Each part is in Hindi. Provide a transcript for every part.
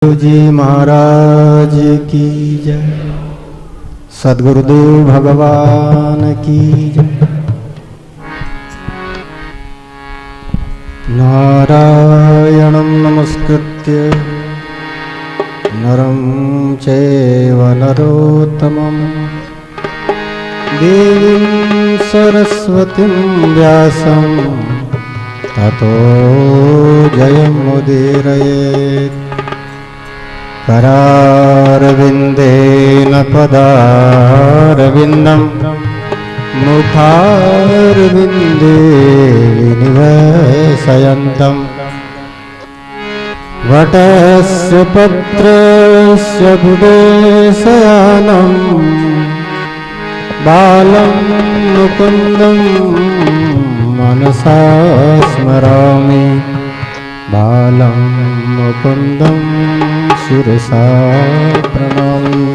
जी महाराज की जय। सद्गुरुदेव भगवान की जय। नारायणं नमस्कृत्य नरं चैव नरोत्तमं देवीं सरस्वतीं व्यासं ततो जयमुदीरयेत्। करारविन्देन पदारविन्दं मुखारविन्दे विनिवेशयन्तं वटस्य पत्रस्य बुभेशयानं बालं मुकुन्दं मनसा स्मरामि। बालं मुकुन्दं शिरसा प्रणमामि।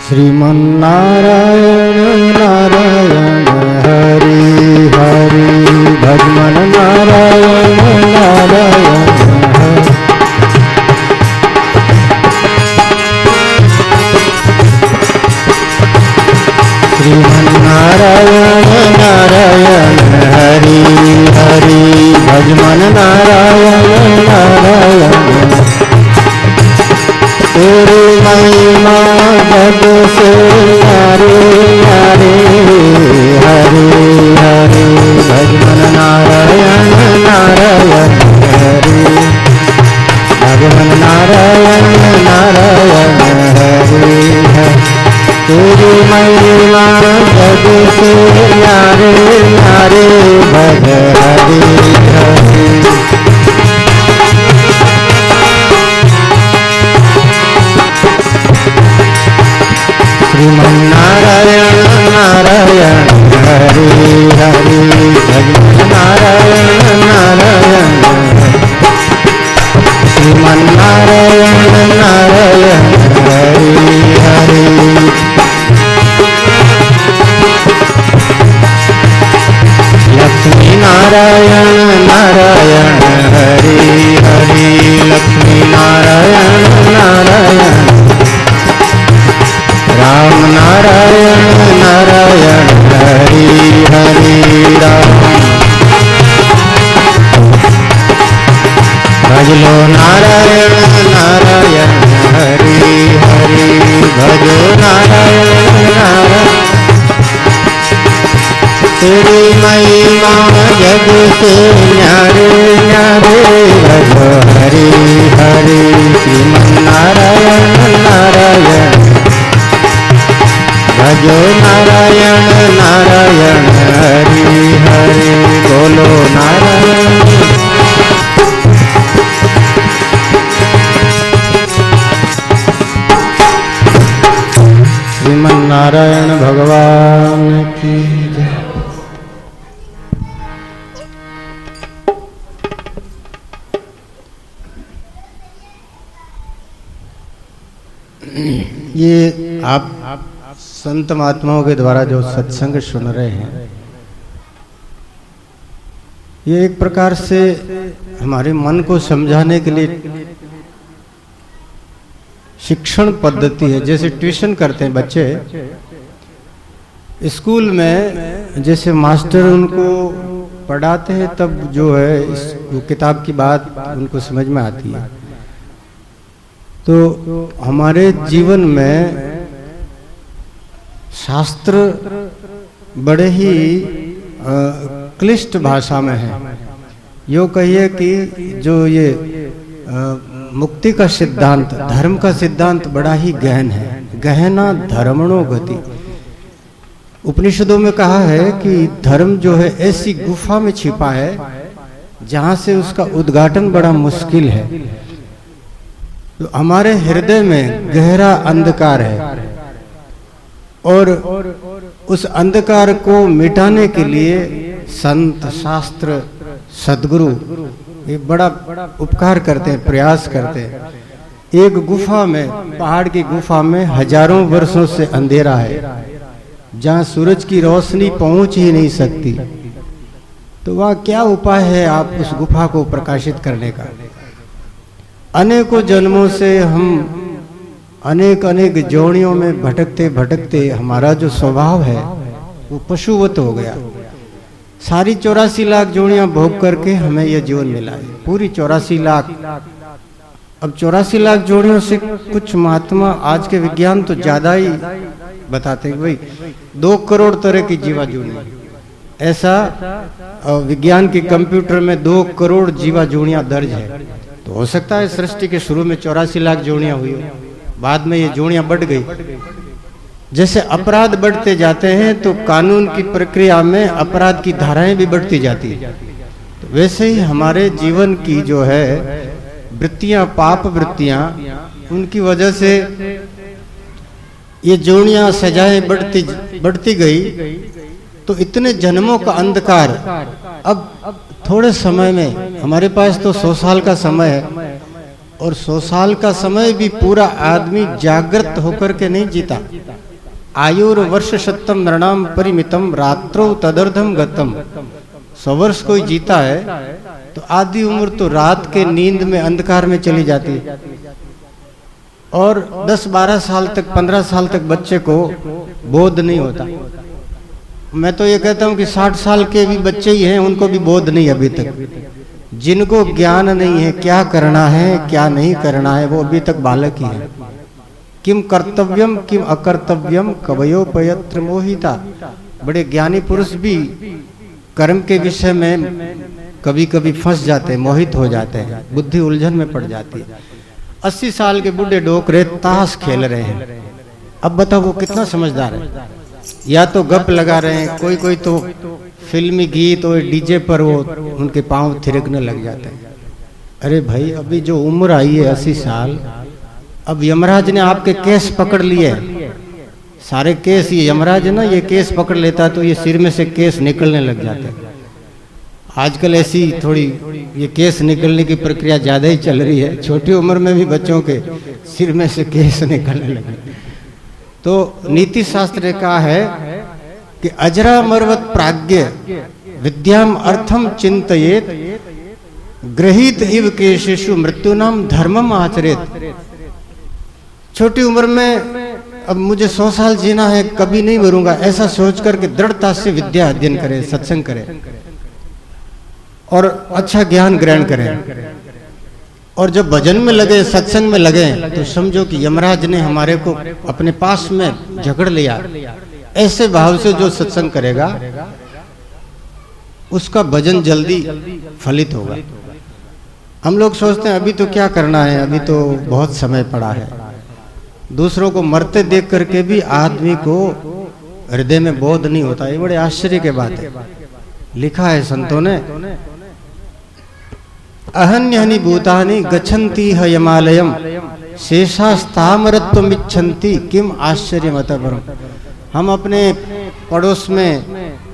श्रीमन्नारायण नारायण हरि हरि भजमन नारायण नारायण हरि। श्रीमन्नारायण नारायण हरि हरि भजमन नारायण नारायण। तेरी महिमा जग से न्यारे न्यारे हरि हरि भजमन नारायण नारायण हरि भजमन नारायण नारायण हरि हरि। तेरी महिमा जग से न्यारे न्यारे भज हरि हरि। श्रीमन्नारायण नारायण हरि हरि भजमन नारायण नारायण। श्रीमन्नारायण नारायण हरि हरि। लक्ष्मी नारायण नारायण हरि हरि लक्ष्मी नारायण नारायण। राम नारायण नारायण हरि हरि राम। भजलो नारायण नारायण हरि हरि भजो नारायण नारायण। तेरी महिमा जग से न्यारे न्यारे भजो हरि हरि। श्रीमन्नारायण नारायण भजो नारायण नारायण हरि हरि बोलो नारायण। श्रीमन्नारायण भगवान की जय। ये आप संत महात्माओं के द्वारा जो सत्संग सुन रहे हैं, ये एक प्रकार से हमारे मन को समझाने के लिए शिक्षण पद्धति है। जैसे ट्यूशन करते हैं बच्चे स्कूल में, जैसे मास्टर उनको पढ़ाते हैं तब जो है इस किताब की बात उनको समझ में आती है। तो हमारे जीवन में शास्त्र बड़े ही क्लिष्ट भाषा में है। यो कहिए कि जो ये मुक्ति का सिद्धांत, धर्म का सिद्धांत बड़ा ही गहन है। गहना धर्मणो गति। उपनिषदों में कहा है कि धर्म जो है ऐसी गुफा में छिपा है जहां से उसका उद्घाटन बड़ा मुश्किल है। तो हमारे हृदय में गहरा अंधकार है और उस अंधकार को मिटाने के लिए संत शास्त्र सद्गुरु ये बड़ा उपकार करते हैं, प्रयास करते हैं। एक गुफा में, पहाड़ की गुफा में हजारों वर्षों से अंधेरा है जहां सूरज की रोशनी पहुंच ही नहीं सकती। तो वह क्या उपाय है आप उस गुफा को प्रकाशित करने का? अनेकों जन्मों से हम अनेक अनेक जोनियों में भटकते भटकते हमारा जो स्वभाव है वो पशुवत हो गया। सारी 84 लाख जोड़ियां भोग करके हमें यह जीवन मिला है, पूरी 84 लाख। अब 84 लाख जोड़ियों से कुछ महात्मा आज के विज्ञान तो ज्यादा ही बताते हैं भाई 2 करोड़ तरह की जीवा जोड़ियां, ऐसा विज्ञान के कंप्यूटर में 2 करोड़ जीवा जोड़ियां दर्ज है। तो हो सकता है सृष्टि के शुरू में 84 लाख जोड़ियां हुई, बाद में ये जोड़ियां बढ़ गई। जैसे अपराध बढ़ते जाते हैं तो कानून की प्रक्रिया में अपराध की धाराएं भी बढ़ती जाती है, तो वैसे ही हमारे जीवन की जो है वृत्तियां, पाप वृत्तियां, उनकी वजह से ये जोड़ियां सजाएं बढ़ती गई। तो इतने जन्मों का अंधकार अब थोड़े समय में, हमारे पास तो 100 साल का समय है, और 100 साल का समय भी पूरा आदमी जागृत होकर के नहीं जीता। आयुर वर्ष शतम नृणाम परिमितम रात्रो तदर्धम गतम। 100 वर्ष कोई जीता है तो आधी उम्र तो रात के नींद में अंधकार में चली जाती है, और 10-12 साल तक, 15 साल तक बच्चे को बोध नहीं होता। मैं तो ये कहता हूँ कि 60 साल के भी बच्चे ही हैं, उनको भी बोध नहीं अभी तक। जिनको ज्ञान नहीं है क्या करना है क्या नहीं करना है, वो अभी तक बालक ही है। किम कर्तव्यम किम अकर्तव्यम कवयोपयत्र मोहिता। बड़े ज्ञानी पुरुष भी कर्म के विषय में कभी कभी फंस जाते हैं, मोहित हो जाते हैं, बुद्धि उलझन में पड़ जाती है। 80 साल के बूढ़े डोकरे ताश खेल रहे हैं, अब बताओ वो कितना समझदार है। या तो गप लगा रहे हैं, कोई कोई तो फिल्मी गीत और डीजे पर वो उनके पांव थिरकने लग जाते हैं। अरे भाई अभी जो उम्र आई है 80 साल, अब यमराज ने आपके केस पकड़ लिए, सारे केस, ये यमराज है ना, ये केस पकड़ लेता तो ये सिर में से केस निकलने लग जाते। आजकल ऐसी थोड़ी ये केस निकलने की प्रक्रिया ज्यादा ही चल रही है, छोटी उम्र में भी बच्चों के सिर में से केस निकलने लगे। तो नीति शास्त्र ने कहा है कि अजरामरवत प्राज्ञ विद्याम अर्थम चिंतयेत गृहीत इव केशेषु मृत्युनाम धर्मम आचरेत। छोटी उम्र में अब मुझे 100 साल जीना है, कभी नहीं मरूंगा, ऐसा सोच करके दृढ़ता से विद्या अध्ययन करें, सत्संग करें और अच्छा ज्ञान ग्रहण करें। और जब भजन में लगे, सत्संग में लगे, तो समझो कि यमराज ने हमारे को अपने पास में झगड़ लिया। ऐसे भाव से जो सत्संग करेगा उसका भजन जल्दी फलित होगा। हम लोग सोचते हैं अभी तो क्या करना है, अभी तो बहुत समय पड़ा है। दूसरों को मरते देख करके भी आदमी को हृदय में बोध नहीं होता। ये बड़े आश्चर्य की बात है। लिखा है संतों ने, अहन्यनि भूतानि गच्छन्ति यमालयम शेषास्तामरत्वमिच्छन्ति किम आश्चर्यमतपरम। हम अपने पड़ोस में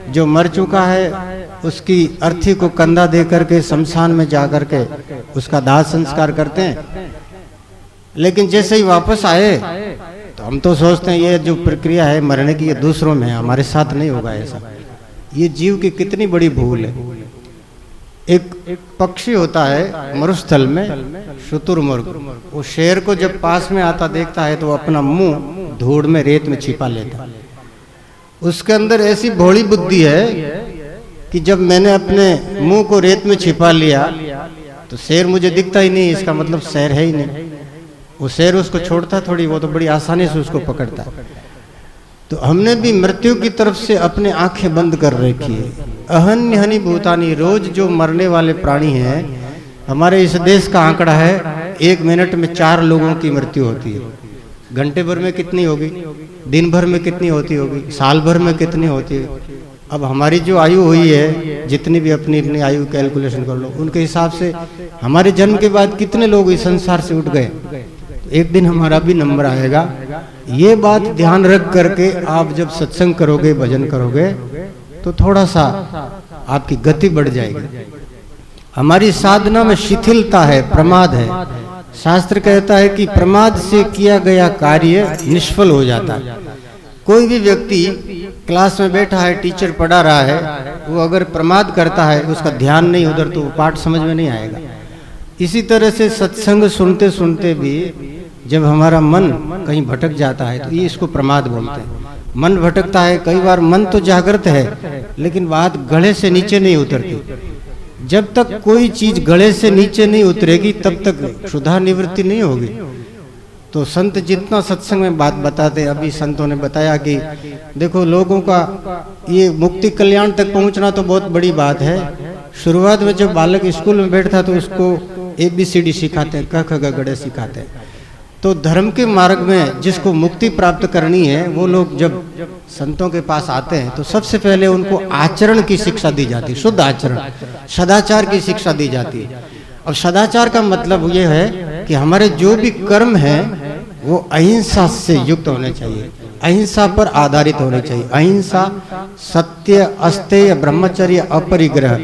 जो मर चुका है उसकी अर्थी को कंधा दे करके शमशान में जा करके उसका दाह संस्कार करते हैं, लेकिन जैसे ही वापस आए तो हम तो सोचते हैं ये जो प्रक्रिया है मरने की ये दूसरों में है, हमारे साथ नहीं होगा ऐसा। ये जीव की कितनी बड़ी भूल है। एक पक्षी होता है मरुस्थल में, शुतुरमुर्ग, वो शेर को जब पास में आता देखता है तो वो अपना मुंह धूड़ में, रेत में छिपा लेता। उसके अंदर ऐसी भोली बुद्धि है कि जब मैंने अपने मुंह को रेत में छिपा लिया तो शेर मुझे दिखता ही नहीं, इसका मतलब शेर है ही नहीं। वो शेर उसको छोड़ता थोड़ी, वो तो बड़ी आसानी से उसको पकड़ता। तो हमने भी मृत्यु की तरफ से अपने आंखें बंद कर रखी है। अहन्य हनि भूतानी, रोज जो मरने वाले प्राणी हैं, हमारे इस देश का आंकड़ा है 1 मिनट में 4 लोगों की मृत्यु होती है। घंटे भर में कितनी होगी, दिन भर में कितनी होती होगी, साल भर में कितनी होती है। अब हमारी जो आयु हुई है, जितनी भी अपनी अपनी आयु कैलकुलेशन कर लो, उनके हिसाब से हमारे जन्म के बाद कितने लोग इस संसार से उठ गए। एक दिन हमारा भी नंबर आएगा। ये बात ध्यान रख करके आप जब सत्संग करोगे, भजन करोगे, तो थोड़ा सा आपकी गति बढ़ जाएगी। हमारी साधना में शिथिलता है, प्रमाद है। शास्त्र कहता है कि प्रमाद से किया गया कार्य निष्फल हो जाता है। कोई भी व्यक्ति क्लास में बैठा है, टीचर पढ़ा रहा है, वो अगर प्रमाद करता है, उसका ध्यान नहीं उधर, तो वो पाठ समझ में नहीं आएगा। इसी तरह से सत्संग सुनते सुनते भी जब हमारा मन कहीं भटक जाता है तो ये इसको प्रमाद बोलते हैं। मन भटकता है, कई बार मन तो जागृत है लेकिन बात गले से नीचे नहीं उतरती। जब तक कोई चीज गले से नीचे नहीं उतरेगी तब तक क्षुधा निवृत्ति नहीं होगी। तो संत जितना सत्संग में बात बताते, अभी संतों ने बताया कि देखो लोगों का ये मुक्ति कल्याण तक पहुंचना तो बहुत बड़ी बात है। शुरुआत में जब बालक स्कूल में बैठता तो उसको ABCD सिखाते हैं, क ख ग घ सिखाते हैं। तो धर्म के मार्ग में जिसको मुक्ति प्राप्त करनी है वो लोग जब संतों के पास आते हैं तो सबसे पहले उनको आचरण की शिक्षा दी जाती है, शुद्ध आचरण, सदाचार की शिक्षा दी जाती है। अब सदाचार का मतलब ये है कि हमारे जो भी कर्म हैं वो अहिंसा से युक्त होने चाहिए, अहिंसा पर आधारित होने चाहिए। अहिंसा, सत्य, अस्तेय, ब्रह्मचर्य, अपरिग्रह।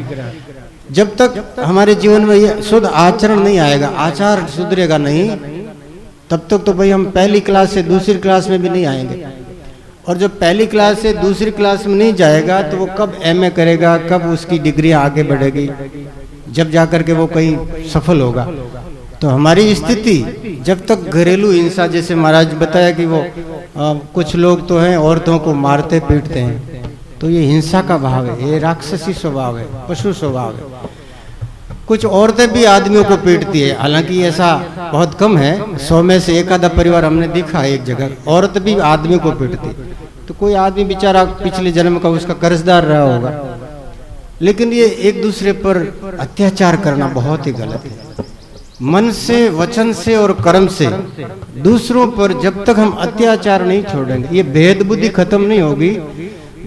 जब तक हमारे जीवन में ये शुद्ध आचरण नहीं आएगा, आचार सुधरेगा नहीं, तब तक तो भाई हम पहली क्लास से दूसरी क्लास में भी नहीं आएंगे। और जब पहली क्लास से दूसरी क्लास में नहीं जाएगा तो वो कब MA करेगा, कब उसकी डिग्री आगे बढ़ेगी, जब जाकर के वो कहीं सफल होगा। तो हमारी स्थिति जब तक घरेलू हिंसा, जैसे महाराज बताया कि वो कुछ लोग तो हैं औरतों को मारते पीटते हैं, तो ये हिंसा का भाव है, ये राक्षसी स्वभाव है, पशु स्वभाव है। कुछ औरतें भी आदमियों को पीटती है, हालांकि ऐसा बहुत कम है, 100 में से एक आधा परिवार हमने देखा है एक जगह औरत भी आदमी को पीटती। तो कोई आदमी बेचारा पिछले जन्म का उसका कर्जदार रहा होगा, लेकिन ये एक दूसरे पर अत्याचार करना बहुत ही गलत है। मन से, वचन से और कर्म से दूसरों पर जब तक हम अत्याचार नहीं छोड़ेंगे, ये भेद बुद्धि खत्म नहीं होगी।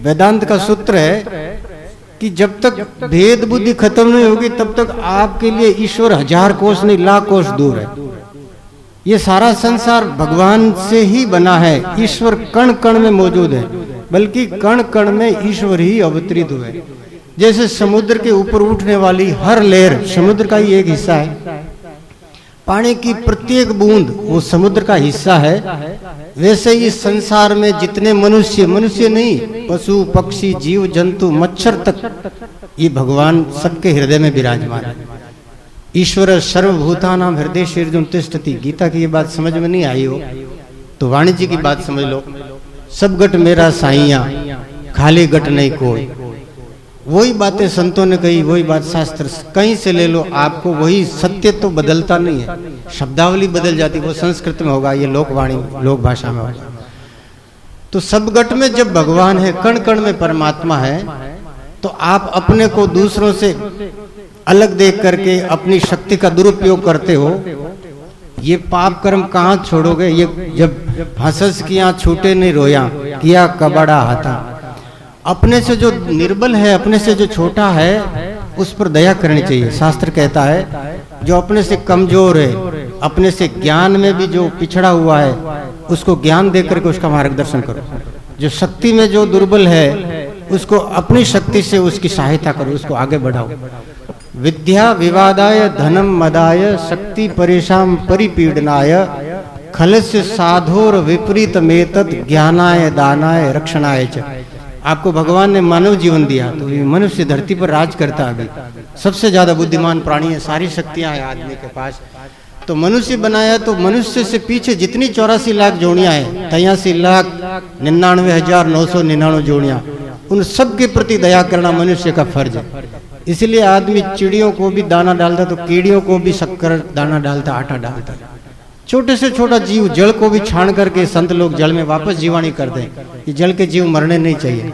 वेदांत का सूत्र है कि जब तक भेद बुद्धि खत्म नहीं होगी तब तक आपके लिए ईश्वर 1000 कोस नहीं, लाख कोस दूर है। ये सारा संसार भगवान से ही बना है, ईश्वर कण कण में मौजूद है, बल्कि कण कण में ईश्वर ही अवतरित हुए। जैसे समुद्र के ऊपर उठने वाली हर लहर समुद्र का ही एक हिस्सा है, पानी की प्रत्येक बूंद वो समुद्र का हिस्सा है, वैसे ही संसार में जितने मनुष्य, मनुष्य नहीं, पशु पक्षी जीव जंतु मच्छर तक, ये भगवान सबके हृदय में विराजमान है। ईश्वर सर्वभूतानां हृदय शीर्षं तिष्ठति। गीता की ये बात समझ में नहीं आई हो तो वाणिज्य की बात समझ लो, सब गट मेरा साइया, खाली गट नहीं कोई। वही बातें संतों ने कही, वही बात शास्त्र कहीं से ले लो, आपको वही सत्य तो बदलता नहीं है, शब्दावली बदल जाती, वो संस्कृत में होगा, ये लोकवाणी लोक भाषा में होगा। तो सब गट में जब भगवान है, कण कण में परमात्मा है, तो आप अपने को दूसरों से अलग देख करके अपनी शक्ति का दुरुपयोग करते हो, ये पाप कर्म कहाँ छोड़ोगे। ये जब हंस किया छूटे नहीं रोया, किया कबड़ा हाथा। अपने से जो निर्बल है, अपने से जो छोटा है, उस पर दया करनी चाहिए। शास्त्र कहता है जो अपने से कमजोर है, अपने से ज्ञान में भी जो पिछड़ा हुआ है, उसको ज्ञान दे करके उसका मार्गदर्शन करो। जो शक्ति में जो दुर्बल है, उसको अपनी शक्ति से उसकी सहायता करो, उसको आगे बढ़ाओ। विद्या विवादाय धनम मदाय शक्ति परेशान परिपीडनाय खलस्य साधोर विपरीत मेतद ज्ञानाय दानाय रक्षणाय च। आपको भगवान ने मानव जीवन दिया तो ये मनुष्य धरती पर राज करता है, अभी सबसे ज्यादा बुद्धिमान प्राणी है, सारी शक्तियां हैं आदमी के पास। तो मनुष्य बनाया तो मनुष्य से पीछे जितनी 84 लाख जोड़ियां हैं, 83,99,999 जोड़ियां, उन सब के प्रति दया करना मनुष्य का फर्ज है। इसलिए आदमी चिड़ियों को भी दाना डालता तो कीड़ियों को भी शक्कर दाना डालता, आटा डालता। छोटे से छोटा जीव जल को भी छान करके संत लोग जल में वापस जीवाणी कर दें, ये जल के जीव मरने नहीं चाहिए।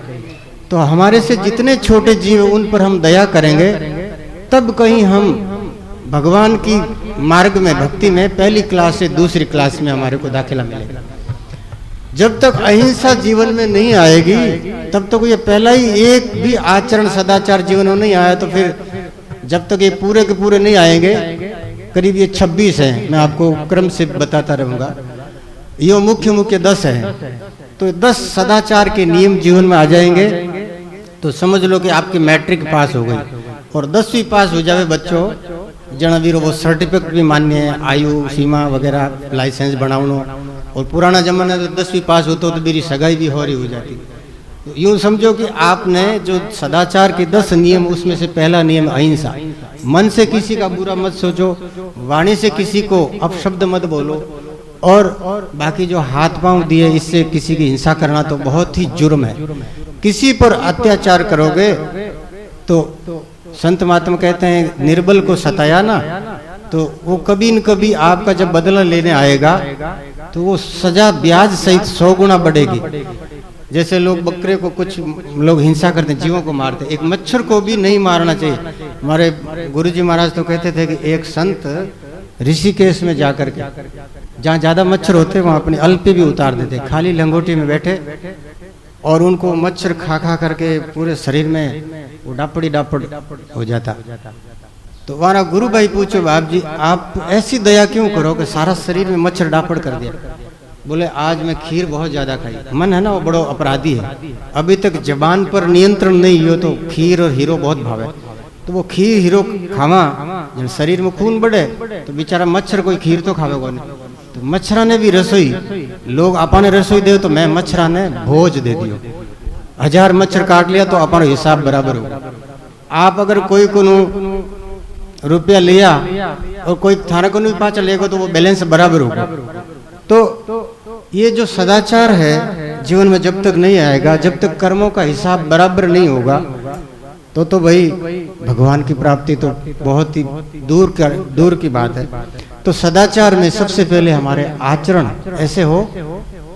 तो हमारे से जितने छोटे जीव उन पर हम दया करेंगे, तब कहीं हम भगवान की मार्ग में, भक्ति में पहली क्लास से दूसरी क्लास में हमारे को दाखिला मिलेगा। जब तक अहिंसा जीवन में नहीं आएगी तब तक ये पहला ही एक भी आचरण सदाचार जीवन में नहीं आया, तो फिर जब तक ये पूरे के पूरे नहीं आएंगे, करीब ये 26 हैं, मैं आपको क्रम से बताता रहूंगा, ये मुख्य मुख्य 10 हैं। तो 10 सदाचार के नियम जीवन में आ जाएंगे तो समझ लो कि आपकी मैट्रिक पास हो गई। और 10वीं पास हो जावे बच्चों जनावीरो, वो सर्टिफिकेट भी मान्य है, आयु सीमा वगैरह लाइसेंस बनावनो। और पुराना जमाना तो 10वीं पास होतो तो मेरी सगाई भी हो रही हो जाती, यूं समझो कि आपने जो सदाचार के 10 नियम, उसमें से पहला नियम अहिंसा, मन से किसी का बुरा मत सोचो, वाणी से किसी को अपशब्द मत बोलो, और बाकी जो हाथ पांव दिए इससे किसी की हिंसा करना तो बहुत ही जुर्म है। किसी पर अत्याचार करोगे तो संत महात्मा कहते हैं निर्बल को सताया ना, तो वो कभी न कभी आपका जब बदला लेने आएगा तो वो सजा ब्याज सहित 100 गुना बढ़ेगी। जैसे लोग बकरे को, कुछ लोग हिंसा करते हैं, जीवों को मारते हैं, एक मच्छर को भी नहीं मारना चाहिए। हमारे गुरुजी महाराज तो कहते थे कि एक संत ऋषिकेश में जाकर के, जहाँ ज्यादा मच्छर होते वहां अपनी अल्पी भी उतार देते, खाली लंगोटी में बैठे, और उनको मच्छर खा खा करके पूरे शरीर में वो डापड़ी डापड़ हो जाता। तो हमारा गुरु भाई पूछो, बाप जी आप ऐसी दया क्यों करो कि सारा शरीर में मच्छर डापड़ कर दिया? बोले आज मैं खीर बहुत ज्यादा खाई। मन है ना वो बड़ो अपराधी है, अभी तक जबान पर नियंत्रण नहीं हो तो खीर और हीरो बहुत भावे, तो वो खीर हीरो खावा, जब शरीर में खून बढ़े तो बेचारा मच्छर कोई खीर तो खावेगा नहीं। तो मच्छरा ने भी रसोई, लोग आपने रसोई दे तो मैं मच्छरा ने भोज दे दियो, 1000 मच्छर काट लिया तो अपना हिसाब बराबर होगा। आप अगर कोई को रुपया लिया और कोई थाना को नहीं पाचा लेगा तो वो बैलेंस बराबर होगा। तो ये जो सदाचार है जीवन में जब तक नहीं आएगा, जब तक कर्मों का हिसाब बराबर नहीं होगा, तो भाई भगवान की प्राप्ति तो बहुत ही दूर की बात है। तो सदाचार में सबसे पहले हमारे आचरण ऐसे हो,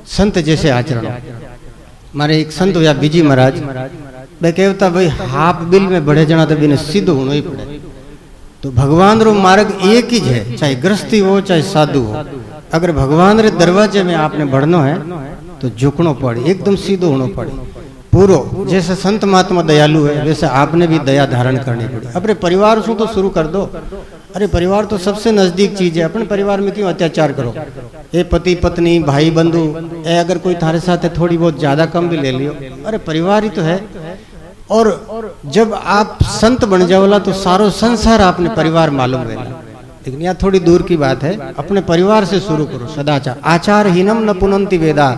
संत जैसे आचरण। हमारे एक संत हुआ बीजी महाराज, मैं कहता भाई हाफ बिल में बढ़े जाना तो बिना सिद्ध होना ही पड़े। तो भगवान रो मार्ग एक ही है, चाहे गृहस्थी हो चाहे साधु हो। अगर भगवान रे दरवाजे में आपने बढ़ना है तो झुकनो पड़े, एकदम सीधो होना पड़े पूरो। जैसे संत महात्मा दयालु है वैसे आपने भी दया धारण करनी पड़ी। अपने परिवार से तो शुरू कर दो। अरे परिवार तो सबसे नजदीक चीज है, अपने परिवार में क्यों अत्याचार करो? ये पति पत्नी भाई बंधु, अगर कोई थारे साथ है थोड़ी बहुत ज्यादा कम भी ले लियो, अरे परिवार ही तो है। और जब आप संत बन जाओला तो सारो संसार आपने परिवार मालूम है। लेकिन यहाँ थोड़ी दूर की बात है, अपने परिवार से शुरू करो सदाचार। आचार हीनम न पुनंति वेदा,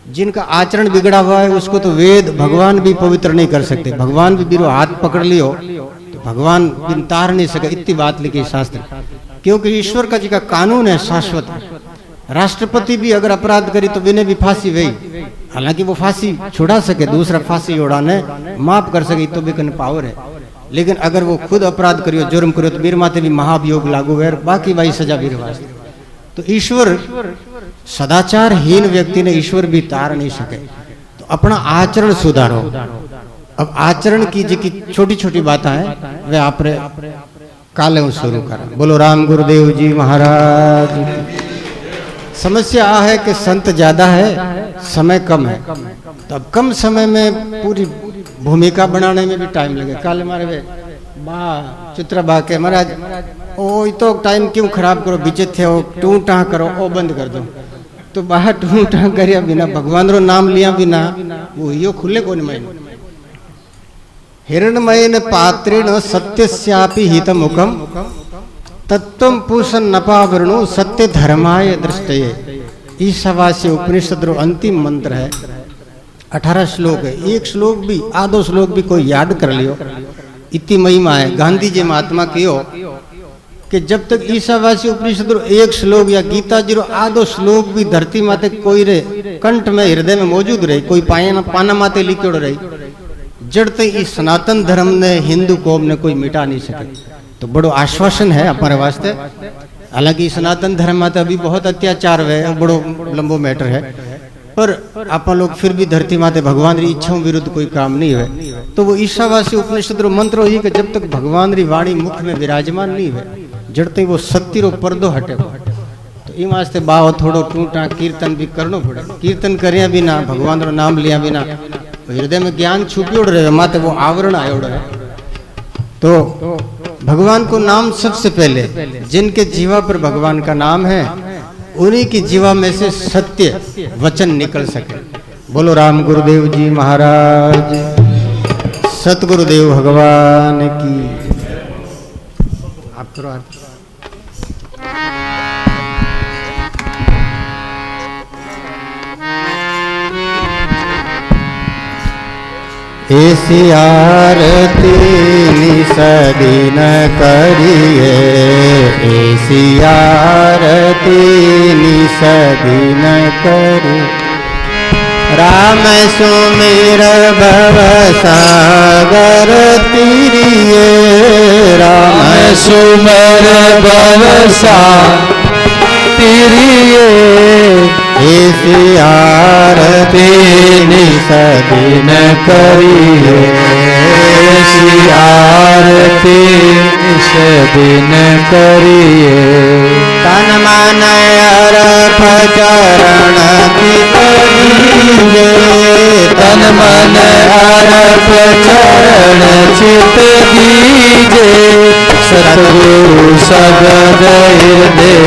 जिनका आचरण बिगड़ा हुआ है उसको तो वेद भगवान भी पवित्र नहीं कर सकते। भगवान भी बिरो हाथ पकड़ लियो तो भगवान बिन तार नहीं सके, इतनी बात लिखी शास्त्र। क्योंकि ईश्वर का जी का कानून है शाश्वत। राष्ट्रपति भी अगर अपराध करी तो बिने भी फांसी वही, हालांकि वो फांसी छुड़ा सके, दूसरा फांसी उड़ाने माफ कर सके तो भी कन पावर है। लेकिन अगर वो खुद अपराध करियो, जुर्म करियो तो वीर माते भी महाभियोग लागू है, बाकी भाई सजा वीर वास्ते। तो ईश्वर सदाचारहीन व्यक्ति ने ईश्वर भी तार नहीं सके। तो अपना आचरण सुधारो। अब आचरण की जी की छोटी छोटी बातें हैं वे आप काले शुरू कर। बोलो राम गुरुदेव जी महाराज। समस्या आ है कि संत ज्यादा है, समय कम है, तो अब कम समय में पूरी भूमिका बनाने में भी टाइम लगे। कल हमारे चित्र बा के महाराज ओ तो टाइम क्यों खराब करो, बीचे थे वो टू टाँ करो, ओ बंद कर दो। तो बाहर टू टाँ करिया बिना, भगवान रो नाम लिया बिना वो यो खुले कौन महीन। हिरणमयन पात्रेण सत्यस्यापि हितमुखम तत्वम पूषण नपावरणु सत्य धर्माय दृष्टये। ईशावास्य उपनिषद रो अंतिम मंत्र है, 18 श्लोक है। एक श्लोक भी आधो श्लोक भी कोई याद कर लियो, इतनी महिमा है। गांधी जी महात्मा कियो कि जब तक ईशावासी उपनिषद रो एक श्लोक या गीता जी रो आधो श्लोक भी धरती माते कोई रे कंठ में हृदय में मौजूद रही, कोई पाना माते लिखियोड़ रही, जड़ तक इस सनातन धर्म ने हिंदू कौम ने कोई मिटा नहीं सके। तो बड़ो आश्वासन है हमारे वास्ते। हालांकि सनातन धर्म में तो अभी बहुत अत्याचार है, बड़ो लंबो मैटर है, पर आप लोग फिर भी धरती माते भगवान री इच्छाओं विरुद्ध कोई काम नहीं है। तो वो ईशावासी उपनिषद रो मंत्र ही कि जब तक भगवान री वाणी मुख में विराजमान नहीं है, जड़ तक वो सत्य रो पर्दो हटे। तो इन वास्ते बाव थोड़ो टूटा कीर्तन भी करनो पड़े। कीर्तन करिया बिना, भगवान रो नाम लिया बिना हृदय में ज्ञान छुपियोड़ रहे, माते वो आवरण आयोड़ है। तो भगवान को नाम सबसे पहले, जिनके जीवा पर भगवान का नाम है उन्हीं की जीवा में से सत्य वचन निकल सके। बोलो राम गुरुदेव जी महाराज, सतगुरुदेव भगवान की। आप करो ऐसी आरती निसदिन करिए, ऐसी आरती निसदिन करिए। राम सुमिर भव सागर तीरिए, राम सुमिर भव सागर तीरिए। ऐसी आरती निसदिन करिए, ऐसी आरती निसदिन करिए। तन मन अर्प चरण चित दीजे, तन मन अर्प चरण चित दीजे। सतगुरु शब्द हृदय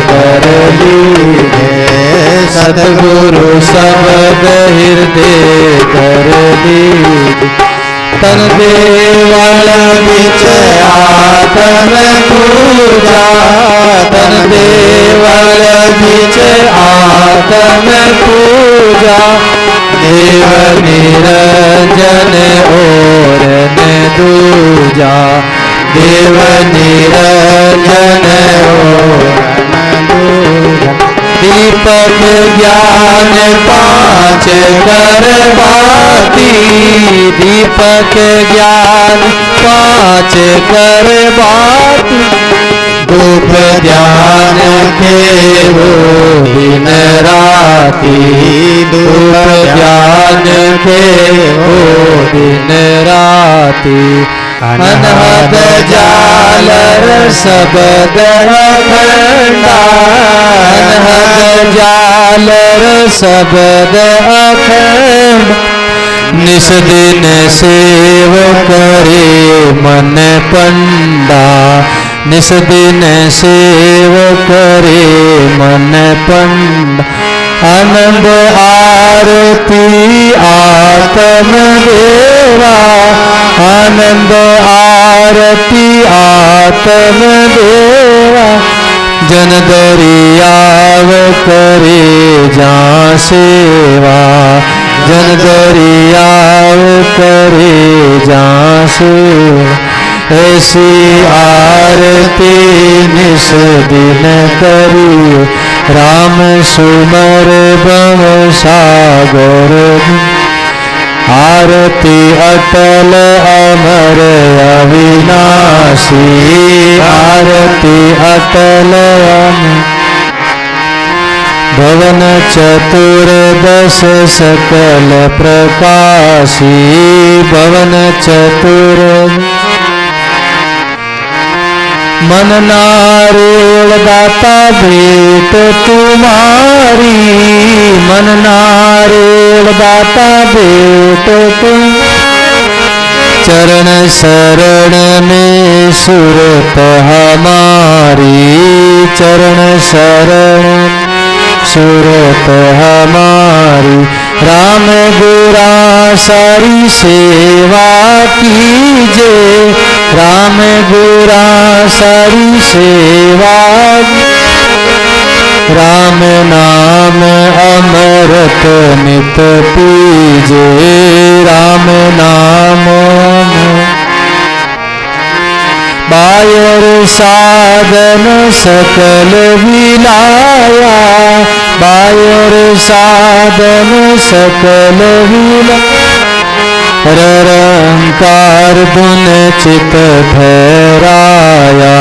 कर लीजे, सतगुरु शब्द हृदय कर दीजे। तन देवल बिच आत्म पूजा, तन देवल बिच आत्म पूजा। देव निरंजन और न दूजा, देव निरंजन और न दूजा। दीपक ज्ञान पांच कर बाती, दीपक ज्ञान पांच कर बाती। धूप ध्यान के वो दिन राती, धूप ध्यान के वो दिन राती। अनहद जालर शब्द अखंडा, अनहद जालर शब्द अखंड। निस दिन सेव करे मन पंडा, निस दिन सेव करे मन पंडा। आनंद आरती आत्म देवा, आनंद आरती आत्म देवा। जन दरियाव करे जा सेवा, जन दरियाव करे जा सेवा। ऐसी आरती निस दिन करिए, राम सुमर भव सागर। आरती अटल अमर अविनाशी, आरती अटल अमर। भवन चतुर्दश सकल प्रकाशी, भवन चतुर्दश। मन नारेण दाता भेंट तुम्हारी, मन नारेण दाता भेंट तुम। चरण शरण में सुरत हमारी, चरण शरण सुरत हमारी। राम गुरा सारी सेवा कीजे, राम गुरा सारी सेवा। राम नाम अमृत नित पीजे, राम नाम बायर साधन सकल विलाया, बायर साधन सकल विलाया। रंकार धुन चित ठहराया,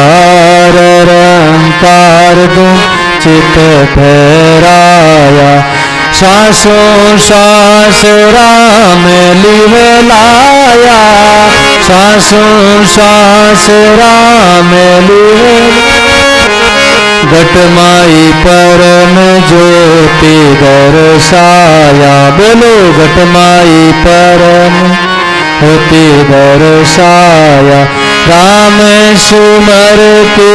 रंकार धुन चित ठहराया। श्वासों श्वास राम लिवलाया, श्वासों श्वास राम लिवलाया। घटमाई परम ज्योति दर्शाया, बोलो घटमाई परम ज्योति दर्शाया। राम सुमर के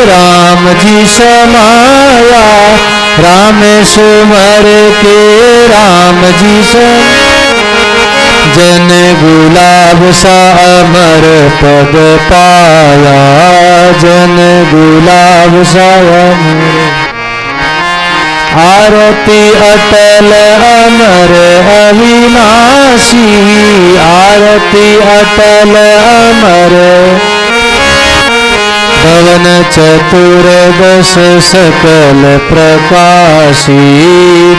राम जी समाया, राम सुमर के राम जी समाया। जन गुलाब सा अमर पद पाया, जन गुलाब सा अमर। आरती अटल अमर अविनाशी, आरती अटल अमर। भवन चतुर्दश सकल प्रकाशी,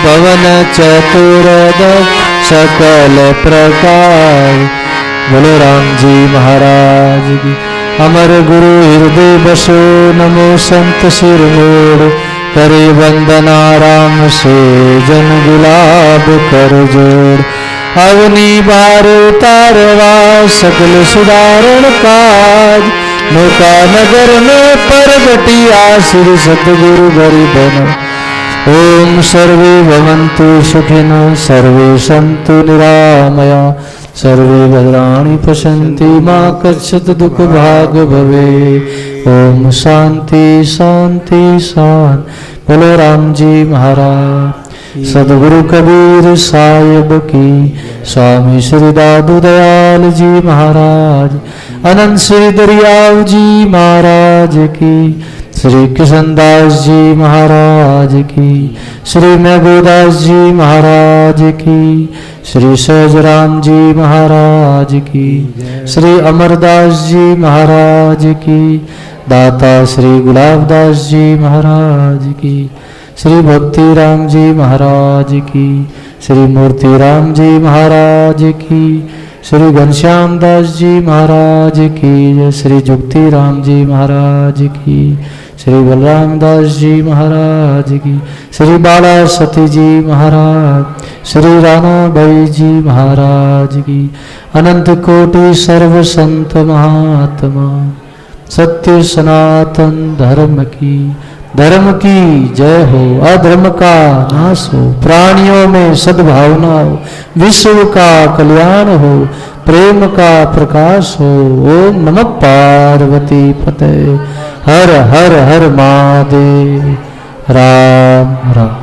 भवन चतुर्दश सकल प्रकाश। बोलो राम जी महाराज की। अमर गुरु हृदय बसो, नमो संत शिरोमणि। करे वंदना राम से जन गुलाब कर जोड़। अवनी बार उतारवा सकल सुधारण काज। नौका नगर में परगटिया श्री सतगुरु गरीबन। ओम सर्वे भवन्तु सुखिनः, सर्वे सन्तु निरामया, सर्वे भद्राणि पश्यन्ति मा कश्चित् दुःख भाग भवे। ओम शांति शांति शांति। बोलो राम जी महाराज। सदगुरु कबीर साहिब की, स्वामी श्री दादू दयाल जी महाराज, अनंत श्री दरियाव जी महाराज की, श्री कृष्णदास जी महाराज की, श्री मेघोदास जी महाराज की, श्री सहजराम जी महाराज की, श्री अमरदास जी महाराज की, दाता श्री गुलाबदास जी महाराज की, श्री भक्ति राम जी महाराज की, श्री मूर्ति राम जी महाराज की, श्री घनश्याम दास जी महाराज की, श्री जुक्ति राम जी महाराज की, श्री बलराम दास जी महाराज की, श्री बाला सती जी महाराज, श्री राणा भाई जी महाराज की, अनंत कोटि सर्व संत महात्मा, सत्य सनातन धर्म की जय हो। अधर्म का नाश हो, प्राणियों में सद्भावना हो, विश्व का कल्याण हो, प्रेम का प्रकाश हो। ओम नमः पार्वती पते। हर हर हर महादेव। राम राम।